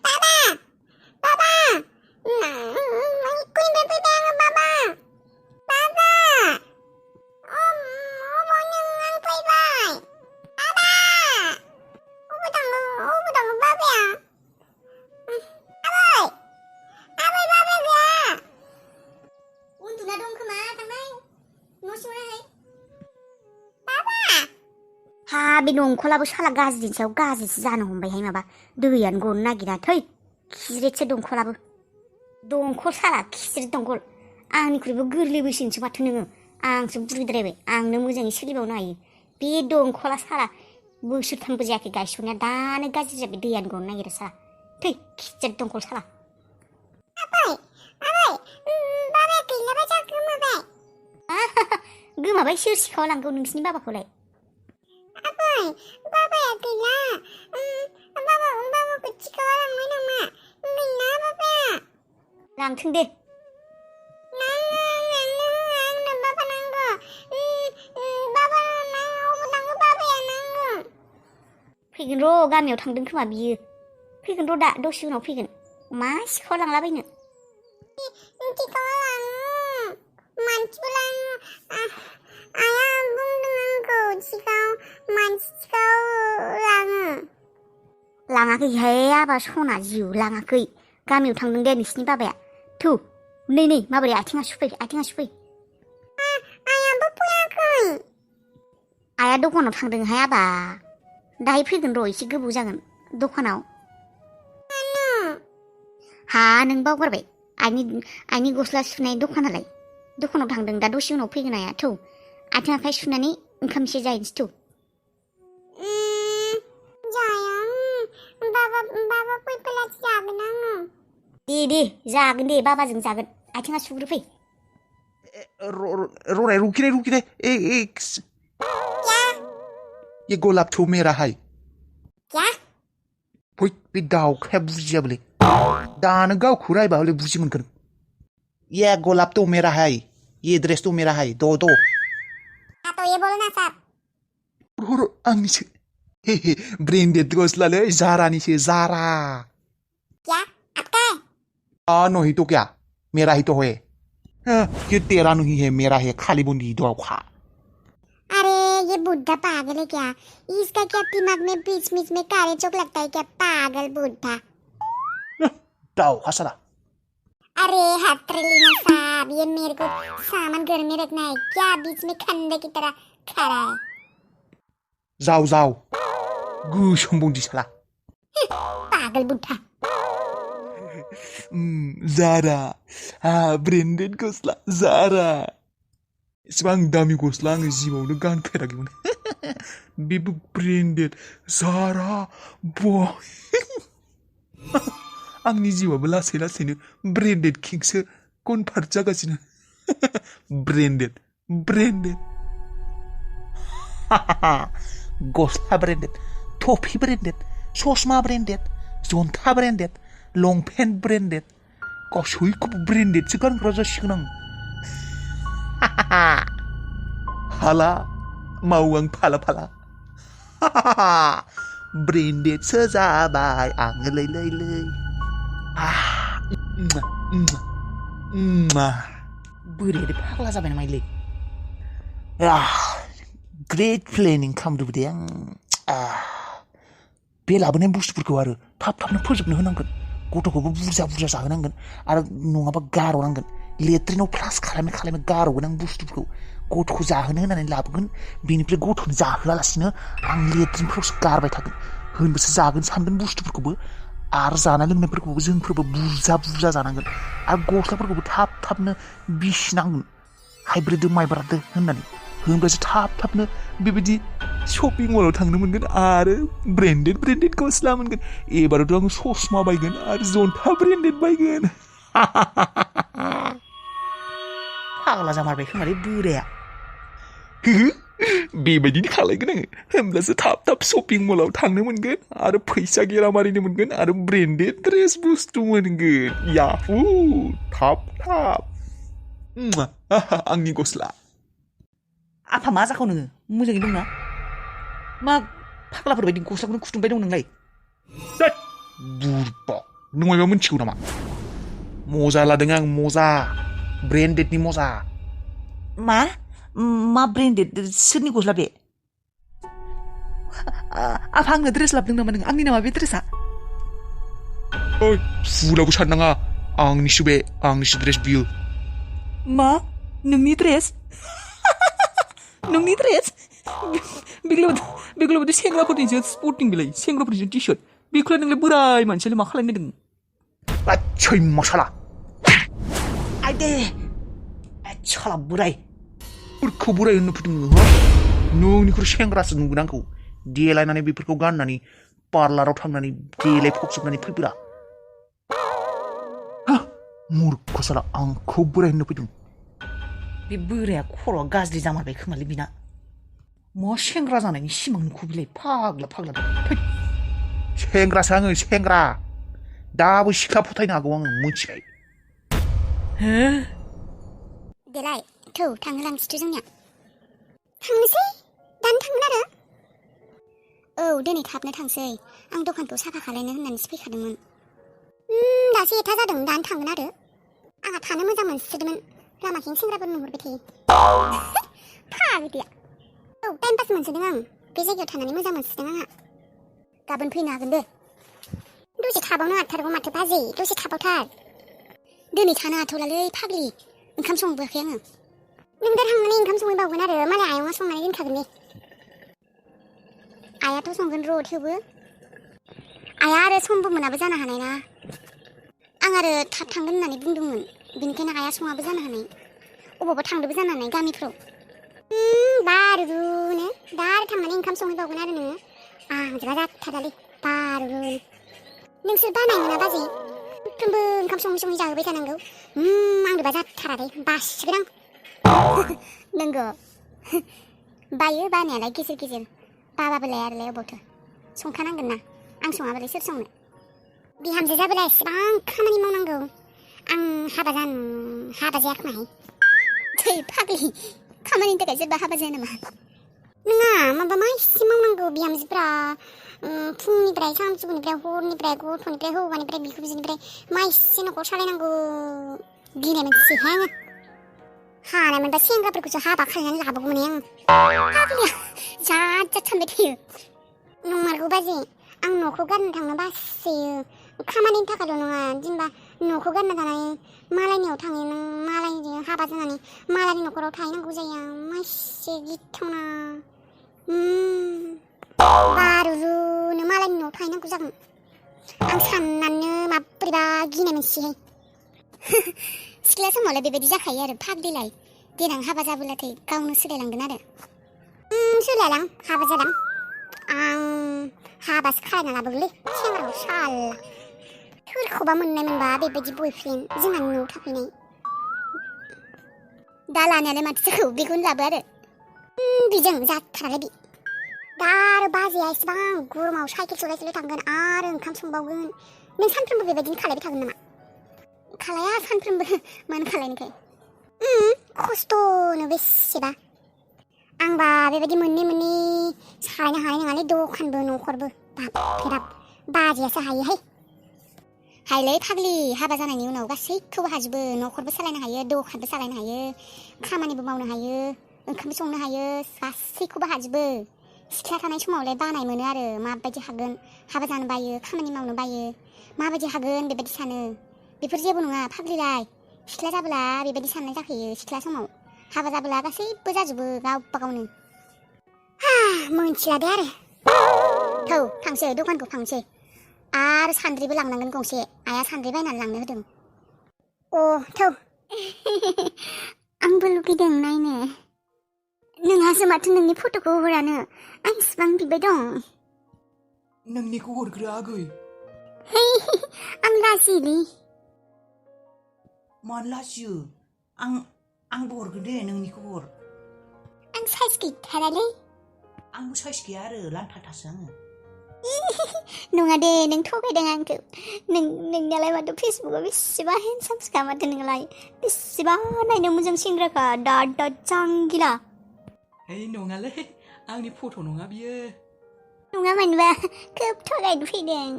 Papa, Papa, kuning bebek yang Papa, Papa, mau nyangang play bye, Papa, ubah Papa ya, aboy, Papa ya, untuna dong kema tangai, nusurai, Papa. हा बे दंखलाबो साला गाज्रिनि सायाव गाज्रिसो जानो हमबायहाय माबा दैयानो गनो नागिरा थै खिज्रिदसो दंखलाबो दंखल साला खिज्रिद दंखल आंनिख्रुइबो गोरलै बैसोनिसो माथो नोङो आंसो बुरिद्रायबाय आंनो मोजाङै सोलिबावनो हायो बे दंखला साला बोसोरथामबो जायाखै गायसननाया दानो गाज्रि जाबाय दैयानो गनो नागिरा साला थै खिज्रिद दंखल साला आबै बाबाया गैलाबा जा गोमाबाय गोमाबाय सोर सिखावा लांगौ नोंसिनि बाबाखौलाय Aboy, Babaya gila. Babaku cikawa langway nama. Gila Babaya. Langthung deh. Nang, Baba nanggo. Baba nanggo Babaya nanggo. Fैगोन र' गामियाव थांदों खोमा बियो. फैगोन र' दा दसे उनाव फैगोन. मा सिखाव लांलाबायनो? सिखाव लाङो. मानसिबो लाङो. आया बुंदों आंखौ सिखाव मानसि सिखाव लाङो लाङाखैहाय आबा सना जिउ लाङाखै गामियाव थांदों दे नोंसिनि बाबाया थु नै माबोरै आथिङा सुफै आयाबो फैयाखै आया दखानाव थांदोंहाय आबा दाहाय फैगोन र' एसे गोबाव जागोन दखानाव हा नों बावगारबाय आइनि गस्ला सुनाय दखानाव थांदों दा दसे उनाव फैगोन आया थौ आथिं आखाइ सुनानै ओंखाम एसे जाहैनोसै थौ जाया बाबा फैब्लासो जागोन आङो दे जागोन दे बाबाजों जागोन आथिङा सुग्रोफै रुकी रे क्या ये गोलाब तो मेरा है क्या फै बे गावखाया बुजियाबोलै दानो गावखौ रायबा हले बुजि मोनगोन ये गोलाब तो मेरा है ये ड्रेस तो मेरा है दो तो ये बोलो ना साहब आंनिसो ब्रेन्डेड गस्लालै जारानिसो जारा क्या आपका है नहीं तो क्या मेरा ही तो है ये तेरा नहीं है मेरा है खाली बुंदी दो खा अरे ये बुढ़ा पागल है क्या इसका क्या दिमाग में बीच में काले चौक लगता है क्या पागल बुढ़ा दाव हसला अरे हथेलीना साहब ये मेरे को सामान घर में रखना है क्या बीच में खंडे की तरह खड़ा है जाओ गुसुं बुंदि साला पागल बुढ़ा जारा ब्रेन्डेड गस्ला जारा एसेबां दामि गस्ला आङो जिउआवनो गानफेराखैमोन बेबो ब्रेन्डेड जारा बय आंनि जिउआबो लासैनो ब्रेन्डेड किंसो कनभार्ट जागासिनो ब्रेन्डेड गस्ला ब्रेन्डेड टफि ब्रेन्डेड ससमा ब्रेन्डेड जन्था ब्रेन्डेड लंपेन्ट ब्रेन्डेड गासैखौबो ब्रेन्डेडसो गानग्रा जासिगोन आं हाला मावो आं फाला ब्रेन्डेडसो जाबाय आङो लै बोरै फाग्ला जाबाय नामालै ग्रेट प्लेनिं खालामदोंबो दे आं बे लाबोनाय बुस्थुफोरखौ आरो थाबनो फोजोबनो होनांगोन गथ'खौबो बुरजा जाहोनांगोन आरो नङाबा गार'नांगोन लेट्रिनाव फ्लास खालामै गार'गोन आं बुस्थुफोरखौ गथ'खौ जाहोनो होनानै लाबोगोन बेनिफ्राय गथ'नो जाहोआलासिनो आं लेट्रिनफ्रावसो गारबाय थागोन होनबासो जागोन सानगोन बुस्थुफोरखौबो आरो जानाय लोंनायफोरखौबो जोंफोरबो बुरजा जानांगोन आरो गस्लाफोरखौबो थाबनो बिसिनांगोन हाइब्रिदजों माइब्रादो होननानै होनब्लासो थाबनो बेबायदि शपिं मलाव थांनो मोनगोन आरो ब्रेन्डेड गस्ला मोनगोन एबारथ' आं ससमा बायगोन आरो जन्था ब्रेन्डेड बायगोन फाग्ला जामारबाय खोमालै बोराया बेबायदिनो खालायगोन आङो होमब्लासो थाब शपिं मलाव थांनो मोनगोन आरो फैसा गेरा मारिनो मोनगोन आरो ब्रेन्डेड ड्रेस बुस्थु मोनगोन याहु थाब आंनि गस्ला आफा मा जाखाव नोङो मोजाङै दंना मा फाग्लाफोर बायदि गस्लाखौनो खुथुमबाय दं नोंलाय बुरबक नों मायबा मोनथिगौ नामा मजा लादों आं मजा ब्रेन्डेडनि मजा मा ब्रेन्डेड सोरनि गस्ला बे आफा आंनो ड्रेस लाबोदों नामा नों आंनि नामा बे ड्रेसा ओइ फुलाबो साननाङा आंनिसो ड्रेस बियो मा नोंनि ड्रेस नोंनि ड्रेस बेगलाबोथ' सेंग्राफोरनिसो स्पर्टिं बेलाय सेंग्राफोरनिसो टि सार्ट बेखौलाय नोंलाय बोराय मानसियालाय मा खालायनो नागिरदों आच्छै मासाला आइदे साला बोराय फोरखौ बोराय होननो फैदों नोङो नोंनिख्रुइ सेंग्रासो नुगोन आंखौ देलायनानै बेफोरखौ गाननानै पार्लाराव थांनानै देलायफबजोबनानै फैब्रा मुर्ख साला आंखौ बोराय होननो फैदों बे बोराया खर'आ गाज्रि जामारबाय खोमालै बिना मा सेंग्रा जानायनि सिमां नुखो बिलाय फाग्ला सेंग्रासो आङो सेंग्रा दाबो सिख्ला फोथायनो हागौ आङो मिथिबाय हो देलाय थौ थांहोलांसैथ' जोंनिया थांनोसै दानो थांगोन आरो औ दिनै थाबनो थांसै आं दखानखौ साफा खालायनो होननानैसो फैखादोंमोन दासो एथा जादों दानो थांगोन आरो आंहा थानो मोजां मोनसोदोंमोन लामाथिं सेंग्राफोर नुहुरबाय थायो फाग्लिया औ टाइम पास मोनसोदों आं बे जायगायाव थानानै मोजां मोनसोदों आंहा गाबोन फैनो हागोन दे दसे थाबावनो हाथारगौ माथो बाजै दसे थाबावथार दिनै थानो हाथ'लालै फाग्लि ओंखाम संबोआखै आङो नों दा थांनानै ओंखाम संहैबावगोन आरो मालाय आयंआ संनानै दोनखागोन दे आयाथ' संगोन र' थेवबो आया आरो समबो मोनाबो जानो हानाय ना आं आरो थाब थांगोन होननानै बुंदोंमोन बेनिखायनो आया सङाबो जानो हानाय अबावबा थांदोंबो जानो हानाय गामिफ्राव बारुनो दा आरो थांनानै ओंखाम संहैबावगोन आरो नोङो आं जोबा जाथारालै बारुनो नोंसोर बानाय मोना बाजै सानफ्रोमबो ओंखाम सङै जाहोबाय थानांगौ आंनोबा जाथारालै बासिगोन आं नंगौ बायो बानायालाय गेजेर गेजेर बाबाबोलाय आरोलाय अबावथो संखानांगोन ना आं सङाबालाय सोर संनो बिहामजो जाबोला एसेबां खामानि मावनांगौ आं हाबा जायाखोमाहाय थै फाग्लि खामानिनि थाखाय सोरबा हाबा जाया नामा नङा माबा मा एसे मावनांगौ बिहामजोफ्रा फुंनिफ्राय सानजौफुनिफ्राय हरनिफ्राय गथ'निफ्राय हौवानिफ्राय बिखुनजोनिफ्राय मा एसे न'खर सालायनांगौ गिनाय मोनसेहाय आङो हानाय मोनबा सेंग्राफोरखौसो हाबा खालायनानै लाबोगौमोन आं फाग्लिया जाद सानबाय थायो नंमारगौ बाजै आं न'खौ गारनो थांनो बासोयो खामानिनि थाखायल' नङा जेनेबा न'खौ गारना थानानै मालायनियाव थाङो नों मालायजों हाबा जानानै मालायनि न'खराव थाहैनांगौ जायो मासे गिथावना बारुरुनो मालायनि न'आव थाहैनांगौ जागोन आं साननानै माबोरैबा गिनाय मोनसेहाय सिख्ला समावलाय बेबायदि जाखायो आरो फाग्लिलाय देनां हाबा जाबोलाथाय गावनो सोलायलांगोन आरो सोलायलां हाबा जादां आं हाबासो खालायना लाबोगोनलै सेंग्राखौ साला सोरखौबा मोननाय मोनबा बेबायदि बयफ्रेन्ड जोंहानि न'आव थाफैनाय दा लानायालाय माथो जाखौ बेखौनो लाबो आरो बिजों जाथारालाय बि दा आरो बाजैया एसेबां गरमाव साइकेल सलाय थांगोन आरो ओंखाम संबावगोन नों सानफ्रोमबो बेबायदिनो खालायबाय थागोन नामा खालाया सानफ्रोमबो मानो खालायनोखाय खस्थ'नो बेसेबा आंबा बेबायदि मोननै सालायनो हानाय नङालै दखानबो न'खरबो बाब बाजैयासो हायोहाय हायलै फाग्लि हाबा जानायनि उनाव गासैखौबो हाजोबो न'खरबो सालायनो हायो दखानबो सालायनो हायो खामानिबो मावनो हायो ओंखामबो संनो हायो गासैखौबो हाजोबो सिख्ला थानाय समावलाय बानाय मोनो आरो माबायदि हागोन हाबा जानो बायो खामानि मावनो बायो माबायदि हागोन बेबायदि सानो बेफोर जेबो नङा फाग्लिलाय सिख्ला जाबोला बेबायदि साननाय जाखायो सिख्ला समाव हाबा जाबोला गासैबो जाजोबो गावबा गावनो मोनथिला दे आरो थौ थांसै दखानखौ थांसै आरो सान्द्रिबो लांनांगोन गंसे आइया सान्द्रि बायनानै लांनो होदों थौ आंबो लुगैदों नायनो नोंहासो माथो नोंनि फट'खौ हरानो आं इसिबां बिबाय दं नोंनिखौ हरग्रो आगै आं लाजियोलै मानो लाजियो आंबो हरगोन दे नोंनिखौ हर आं साइज गैथारालै आंबो साइज गैया आरो लान्थाथासो आङो नङा दे नों थगायदों आंखौ नोंनियालाय माथो फेसबुकआव बेसेबा हेन्डसामसखा माथो नोंलाय बेसेबा नायनो मोजां सेंग्राखा दा जांगिला नङालै आंनि फट' नङा बियो नङा मानोबा खोब थगायनो फैदों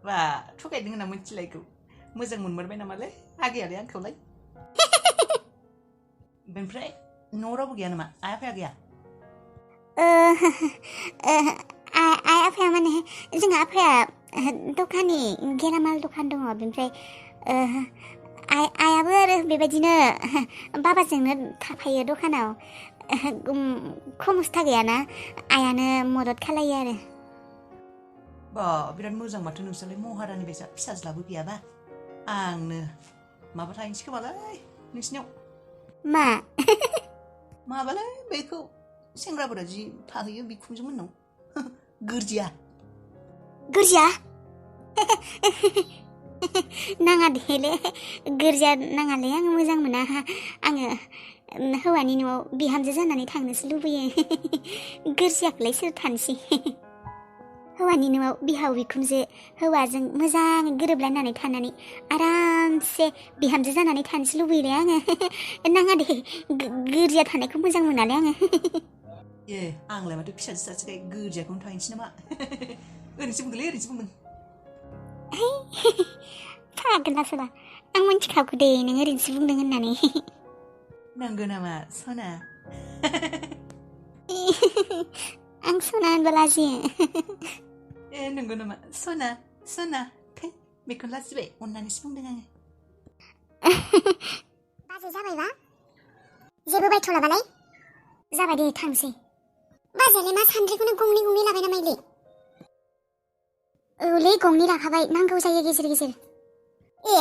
बा थगायदों होनना मिथिलायगौ मोजां मोनमारबाय नामालै आगैयालाय आंखौलाय बेनिफ्राय न'आव रावबो गैया नामा आइ आफाया गैया आइ आफाया माने जोंहा आफाया दखाननि गेलामाल दखान दङ बेनिफ्राय आइयाबो आरो बेबायदिनो बाबाजोंनो थाफायो दखानाव खमस्था गैयाना आइयानो मदद खालायो आरो बा बिराद मोजां माथो नोंसोरलाय महारानि बेसा फिसाज्लाबो गैयाबा आंनो माबा थाहैनोसै खोमालै नोंसिनियाव मा माबालै बेखौ सेंग्राफोरा जि थाहैयो बिखुनजो मोननाव गोरजिया नाङा देले गोरजिया नाङालै आं मोजां मोना आङो हौवानि न'आव बिहामजो जानानै थांनोसो लुबैयो गोरजियाखौलाय सोर थानोसै हौवानि न'आव बिहाव बिखुनजो हौवाजों मोजाङै गोरोबलायनानै थानानै आरामसे बिहामजो जानानै थानोसो लुबैयोलै आङो नाङा दे गोरजिया थानायखौ मोजां मोनालै आङो ए आंलाय माथो फिसाजो सासेखाय गोरजियाखौनो थाहैनोसै नामा ओरैनोसो बुंदोंलै ओरैनोसो बुंदों फागोलासोबा आं मिथिखागौ दे नों ओरैनोसो बुंदों होननानै नंगौ नामा सना आं सना होनबा लाजियो ए नंगौ नामा सना थै बेखौनो लाजिबाय अननानैसो बुंदों आङो बाजै जाबायबा जेबो बायथ'लाबालाय जाबाय दे थांसै बाजैयालाय मा सान्द्रिखौनो गंनै लाबाय नामायलै औलै गंनै लाखाबाय नांगौ जायो गेजेर गेजेर ए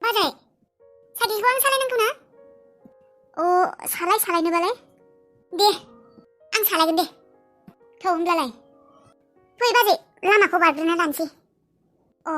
बाजै साइकेलखौ आं सालायनांगौ ना अ सालायनोबालाय दे आं सालायगोन दे थौ होमब्लालाय फै बाजै लामाखौ बारग्रोना लानोसै अ